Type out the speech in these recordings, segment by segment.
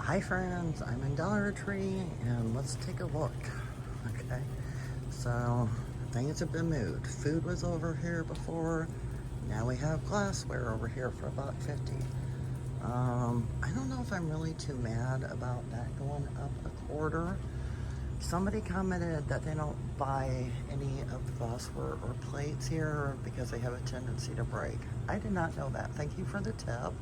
Hi friends, I'm in Dollar Tree and let's take a look. Okay, so things have been moved. Food was over here before. Now we have glassware over here for $1.50. I don't know if I'm really too mad about that going up a quarter. Somebody commented that they don't buy any of the glassware or plates here because they have a tendency to break. I did not know that. Thank you for the tip.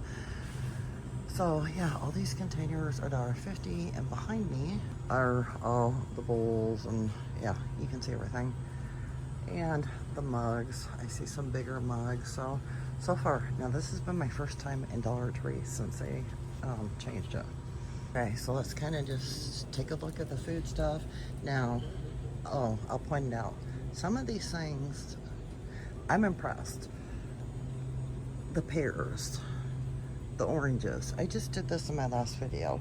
So yeah, all these containers are $1.50, and behind me are all the bowls, and yeah, you can see everything. And the mugs. I see some bigger mugs. So far, now this has been my first time in Dollar Tree since they changed it. Okay, so let's kind of just take a look at the food stuff. Now, I'll point it out. Some of these things, I'm impressed. The pears, the oranges. I just did this in my last video.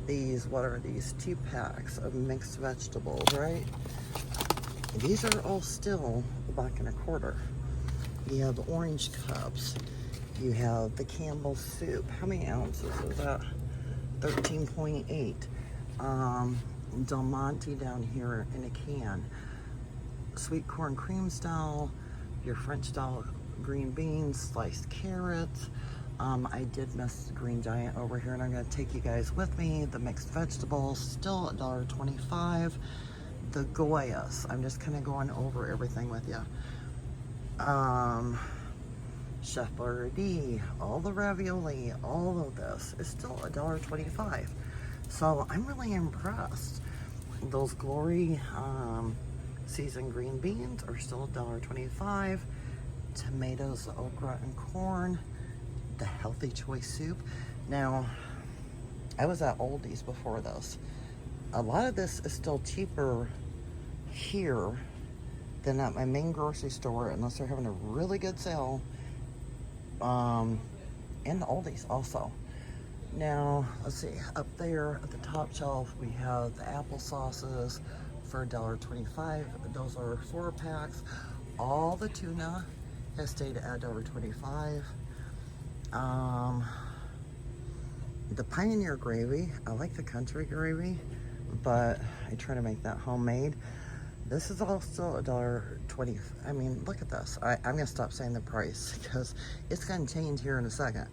These, what are these? 2 packs of mixed vegetables, right? These are all still $1.25. You have orange cups. You have the Campbell soup. How many ounces is that? 13.8. Del Monte down here in a can. Sweet corn cream style. Your French style green beans, sliced carrots. I did miss Green Giant over here, and I'm going to take you guys with me. The mixed vegetables, still $1.25. The Goyas, I'm just kind of going over everything with you. Chef Boyardee, all the ravioli, all of this is still $1.25. So I'm really impressed. Those Glory seasoned green beans are still $1.25. Tomatoes, okra, and corn. The Healthy Choice soup. Now, I was at Aldi's before this. A lot of this is still cheaper here than at my main grocery store, unless they're having a really good sale. And Aldi's also. Now, let's see, up there at the top shelf, we have the apple sauces for $1.25. Those are 4 packs. All the tuna has stayed at $1.25. The Pioneer gravy, I like the country gravy, but I try to make that homemade. This is all still $1.20. I mean, look at this. I'm gonna stop saying the price because it's gonna change here in a second.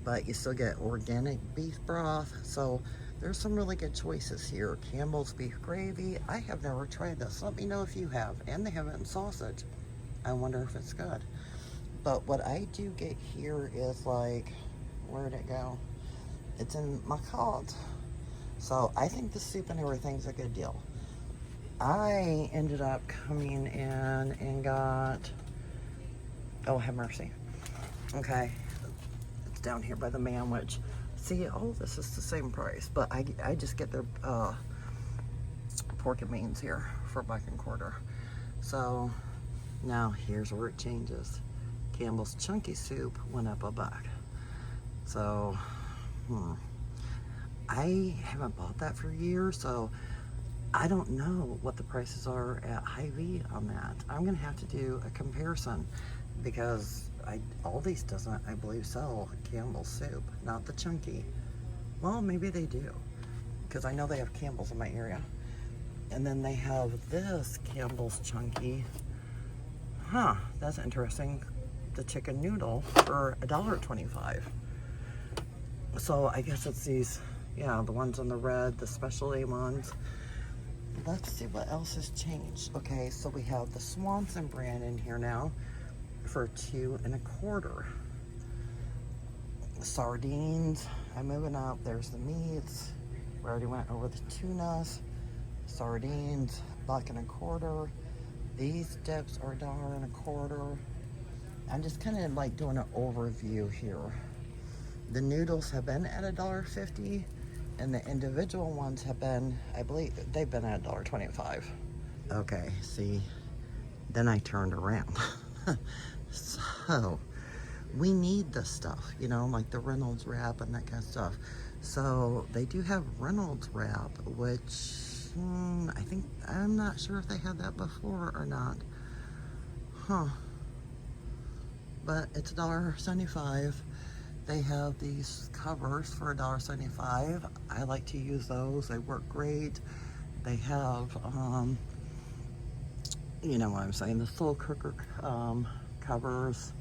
But you still get organic beef broth, so there's some really good choices here. Campbell's beef gravy. I have never tried this. Let me know if you have. And they have it in sausage. I wonder if it's good. But what I do get here is like, where'd it go? It's in my cart. So I think the soup and everything's a good deal. I ended up coming in and got, oh, have mercy. Okay, it's down here by the manwich. See, all this is the same price, but I just get their pork and beans here for $1.25. So now here's where it changes. Campbell's chunky soup went up $1. So, I haven't bought that for years, so I don't know what the prices are at Hy-Vee on that. I'm gonna have to do a comparison because Aldi's doesn't, I believe, sell Campbell's soup, not the chunky. Well, maybe they do, because I know they have Campbell's in my area. And then they have this Campbell's chunky. Huh, that's interesting. The chicken noodle for $1.25. So I guess it's these, yeah, the ones in the red, the specialty ones. Let's see what else has changed. Okay, so we have the Swanson brand in here now for $2.25. Sardines, I'm moving up. There's the meats. We already went over the tunas. Sardines, $1.25. These dips are $1.25. I'm just kind of like doing an overview here. The noodles have been at $1.50, and the individual ones have been, I believe, they've been at $1.25. Okay, see, then I turned around. So, we need this stuff, you know, like the Reynolds wrap and that kind of stuff. So, they do have Reynolds wrap, which, I think, I'm not sure if they had that before or not. Huh. But it's $1.75. They have these covers for $1.75. I like to use those. They work great. They have, you know what I'm saying, the slow cooker covers.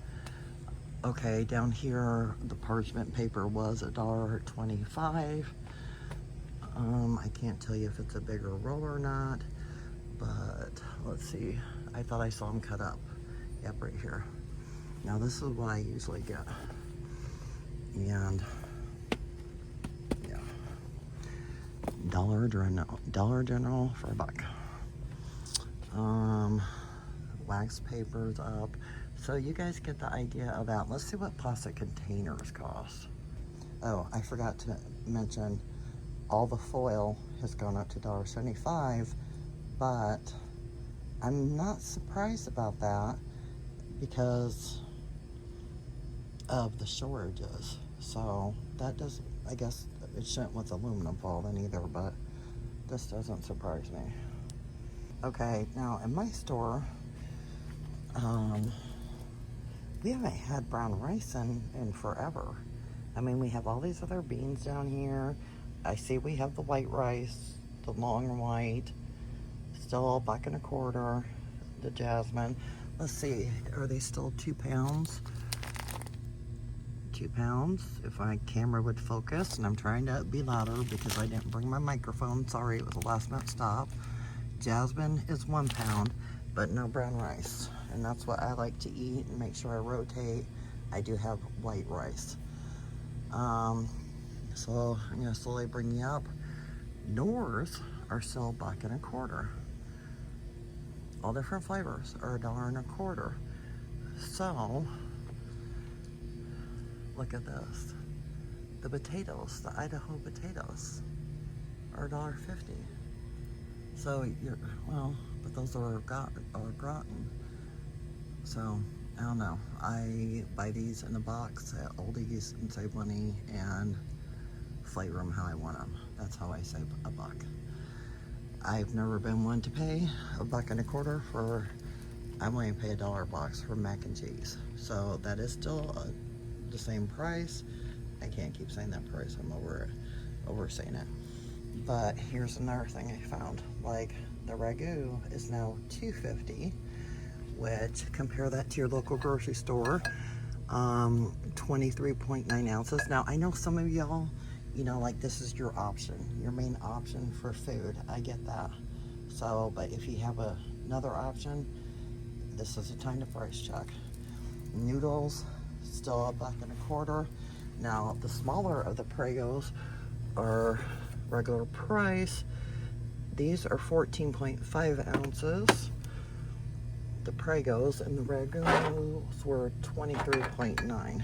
Okay, down here, the parchment paper was $1.25. I can't tell you if it's a bigger roll or not, but let's see. I thought I saw them cut up. Yep, right here. Now this is what I usually get. And yeah, Dollar General for $1. Wax paper's up. So you guys get the idea of that. Let's see what plastic containers cost. Oh, I forgot to mention, all the foil has gone up to $1.75, but I'm not surprised about that because of the shortages. So that does, I guess it shouldn't with aluminum foil then either, but this doesn't surprise me. Okay, now in my store, we haven't had brown rice in forever. I mean, we have all these other beans down here. I see we have the white rice, the long white, still $1.25, the jasmine. Let's see, are they still 2 pounds? 2 pounds, if my camera would focus, and I'm trying to be louder because I didn't bring my microphone. Sorry, it was a last minute stop. Jasmine is 1 pound, but no brown rice. And that's what I like to eat and make sure I rotate. I do have white rice. So I'm gonna slowly bring you up. North are still $1.25. All different flavors are $1.25. So look at this. The potatoes, the Idaho potatoes, are $1.50. So you're, well, but those are gratin. So I don't know. I buy these in a box at Aldi's and save money and flavor them how I want them. That's how I save $1. I've never been one to pay $1.25 for. I'm willing to pay $1 a box for mac and cheese. So that is still the same price. I can't keep saying that price. I'm oversaying it. But here's another thing I found. Like the ragu is now $2.50, which compare that to your local grocery store, 23.9 ounces. Now I know some of y'all, you know, like this is your option, your main option for food. I get that. So, but if you have another option, this is the time to price check. Noodles, still $1.25. Now the smaller of the Pregos are regular price. These are 14.5 ounces. The Pregos and the Regos were 23.9,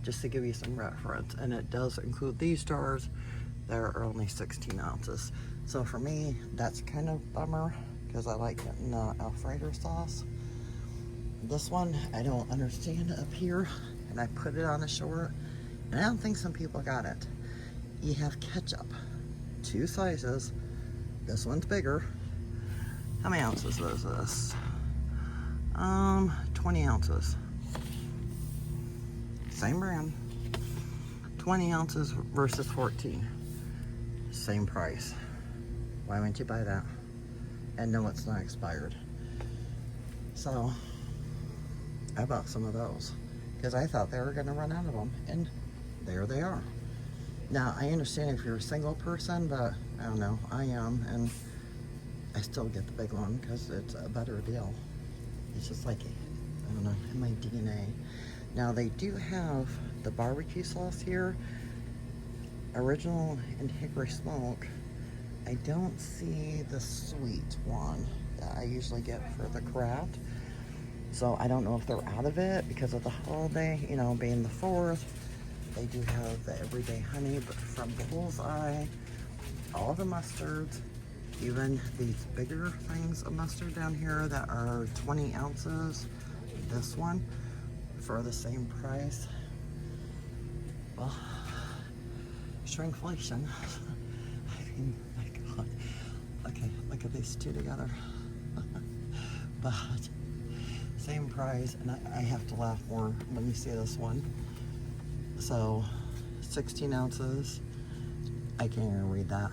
just to give you some reference. And it does include these jars that are only 16 ounces. So for me, that's kind of bummer because I like getting Alfredo sauce. This one, I don't understand up here, and I put it on a short, and I don't think some people got it. You have ketchup, 2 sizes. This one's bigger. How many ounces is this? 20 ounces. Same brand. 20 ounces versus 14. Same price. Why wouldn't you buy that? And no, it's not expired. So, I bought some of those because I thought they were going to run out of them, and there they are. Now, I understand if you're a single person, but I don't know, I am, and I still get the big one because it's a better deal. It's just like, I don't know, in my DNA. Now, they do have the barbecue sauce here, original and hickory smoke. I don't see the sweet one that I usually get for the craft. So I don't know if they're out of it because of the holiday, you know, being the 4th. They do have the everyday honey, but from Bullseye, all the mustards, even these bigger things of mustard down here that are 20 ounces, this one, for the same price. Well, shrinkflation. I mean, my God. Okay, look at these two together. But same price, and I have to laugh more when you see this one. So 16 ounces. I can't even read that.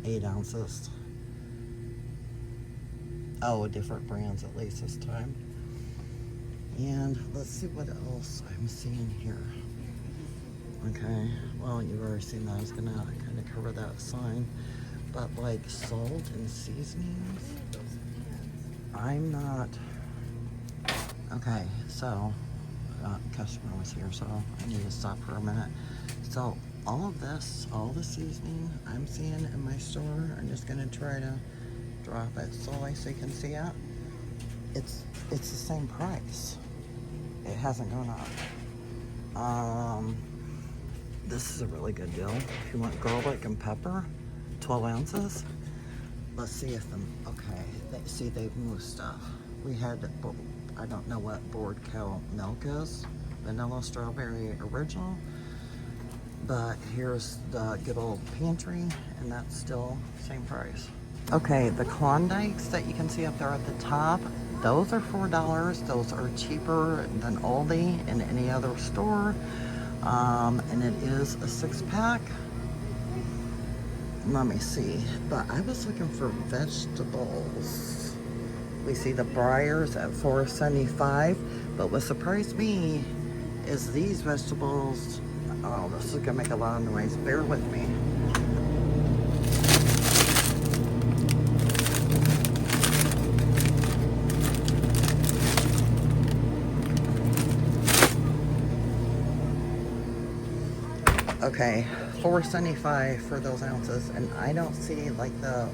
8 ounces. Oh, different brands at least this time. And let's see what else I'm seeing here. Okay, well, you've already seen that. I was gonna kind of cover that sign. But like salt and seasonings, I'm not. Okay, so customer was here, so I need to stop for a minute. So all of this, all the seasoning I'm seeing in my store, I'm just gonna try to drop it slowly so you can see it. It's the same price. It hasn't gone up. This is a really good deal. If you want garlic and pepper, 12 ounces. Let's see if them. Okay, see they've moved stuff. We had, I don't know what board cow milk is. Vanilla strawberry original. But here's the good old pantry, and that's still same price. Okay, the Klondikes that you can see up there at the top, those are $4. Those are cheaper than Aldi and any other store. And it is a 6-pack. Let me see. But I was looking for vegetables. We see the Briars at $4.75. But what surprised me is these vegetables. Oh, this is gonna make a lot of noise. Bear with me. Okay, $4.75 for those ounces, and I don't see like the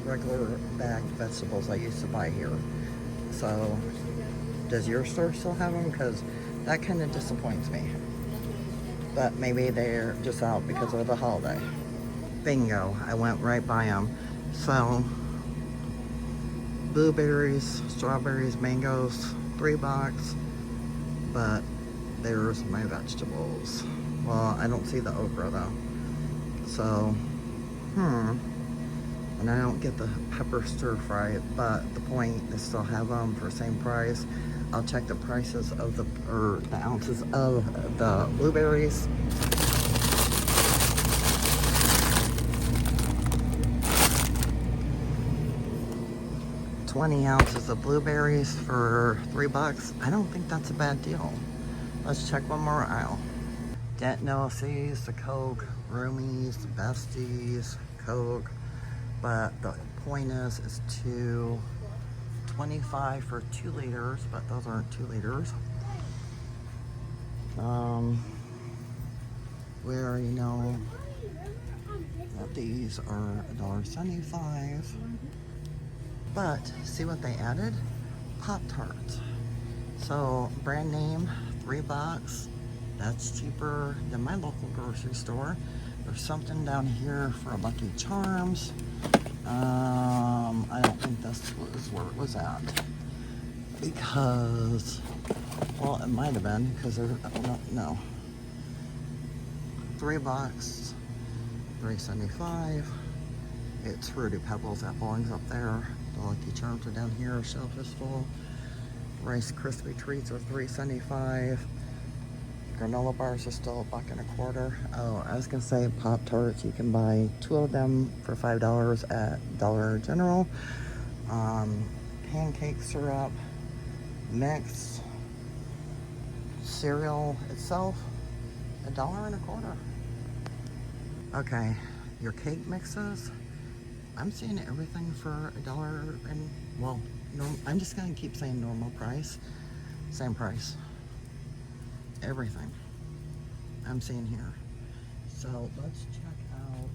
regular bagged vegetables I used to buy here. So, does your store still have them? Because that kind of disappoints me. But maybe they're just out because of the holiday. Bingo, I went right by them. So, blueberries, strawberries, mangoes, $3. But there's my vegetables. Well, I don't see the okra though. So, and I don't get the pepper stir fry, but the point is still have them for same price. I'll check the prices of the ounces of the blueberries. $20 ounces of blueberries for $3. I don't think that's a bad deal. Let's check one more aisle. Didn't know if these, the Coke, Roomies, the Besties, Coke, but the point is it's $2.25 for 2 liters, but those aren't 2 liters. We already know that these are $1.75. But see what they added? Pop-Tarts. So brand name, $3. That's cheaper than my local grocery store. There's something down here for Lucky Charms. I don't think this was where it was at. Because, well, it might have been, because there, no. $3, $3.75. It's Fruity Pebbles that belongs up there. The Lucky Charms are down here, shelf is full. Rice Krispie Treats are $3.75. Granola bars are still $1.25. Oh, I was gonna say Pop-Tarts. You can buy 2 of them for $5 at Dollar General. Pancake syrup, mix, cereal itself, $1.25. Okay, your cake mixes. I'm seeing everything for $1 and, well, I'm just gonna keep saying normal price, same price. Everything I'm seeing here. So let's check out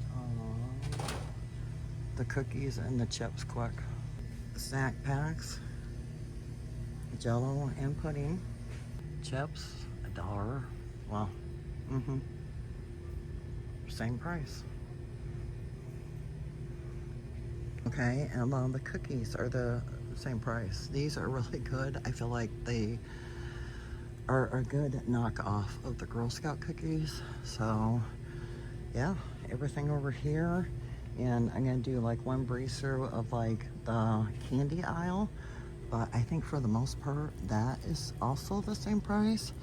the cookies and the chips quick. Snack packs, Jello and pudding, chips, $1. Well, same price. Okay, and the cookies are the same price. These are really good. I feel like they are a good knockoff of the Girl Scout cookies. So yeah, everything over here. And I'm gonna do like one breeze through of like the candy aisle, but I think for the most part that is also the same price.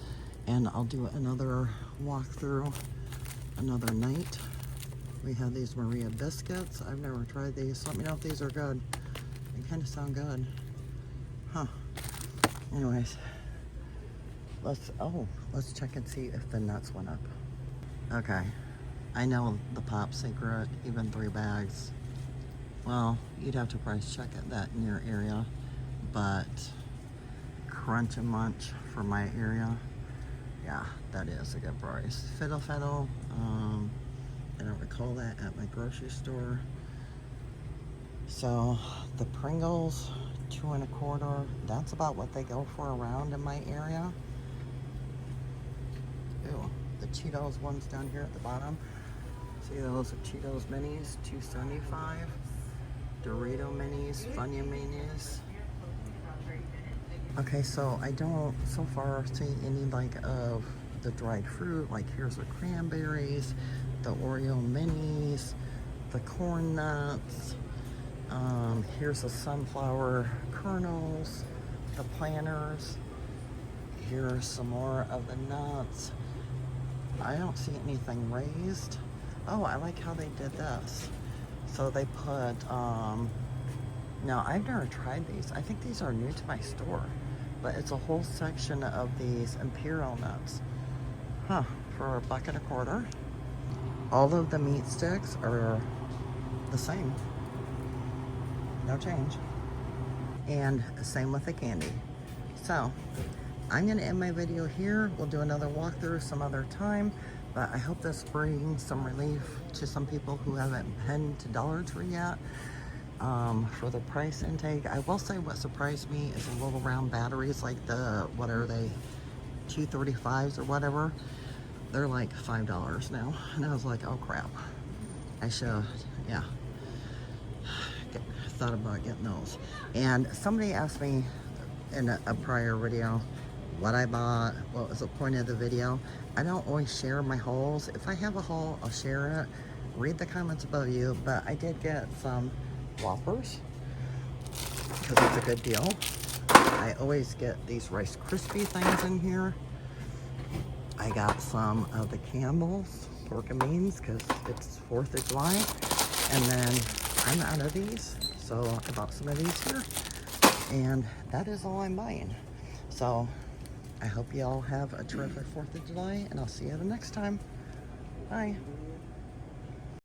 And I'll do another walkthrough another night. We have these Maria biscuits. I've never tried these. Let me know if these are good. They kind of sound good. Huh. Anyways, let's check and see if the nuts went up. Okay. I know the Pop Secret, even 3 bags. Well, you'd have to price check at that in your area, but Crunch and Munch for my area, yeah, that is a good price. Fiddle Faddle, I don't recall that at my grocery store. So the Pringles, 2 1/4. That's about what they go for around in my area. Ew, the Cheetos ones down here at the bottom. See those Cheetos minis, $2.75. Dorito minis, Funyun minis. Okay, so I don't so far see any like of the dried fruit. Like here's the cranberries, the Oreo minis, the corn nuts. Here's the sunflower kernels, the planters. Here's some more of the nuts. I don't see anything raised. Oh, I like how they did this. So they put, now I've never tried these. I think these are new to my store, but it's a whole section of these imperial nuts. Huh, for $1.25. All of the meat sticks are the same. No change. And same with the candy. So, I'm gonna end my video here. We'll do another walkthrough some other time, but I hope this brings some relief to some people who haven't been to Dollar Tree yet for the price intake. I will say what surprised me is the little round batteries, like the, what are they, 235s or whatever. They're like $5 now. And I was like, oh crap. I should, yeah, thought about getting those. And somebody asked me in a prior video what I bought, what was the point of the video. I don't always share my hauls. If I have a haul, I'll share it. Read the comments above you, but I did get some Whoppers because it's a good deal. I always get these Rice Krispie things in here. I got some of the Campbell's pork and beans because it's 4th of July. And then I'm out of these, so I bought some of these here. And that is all I'm buying. So I hope you all have a terrific 4th of July, and I'll see you the next time. Bye.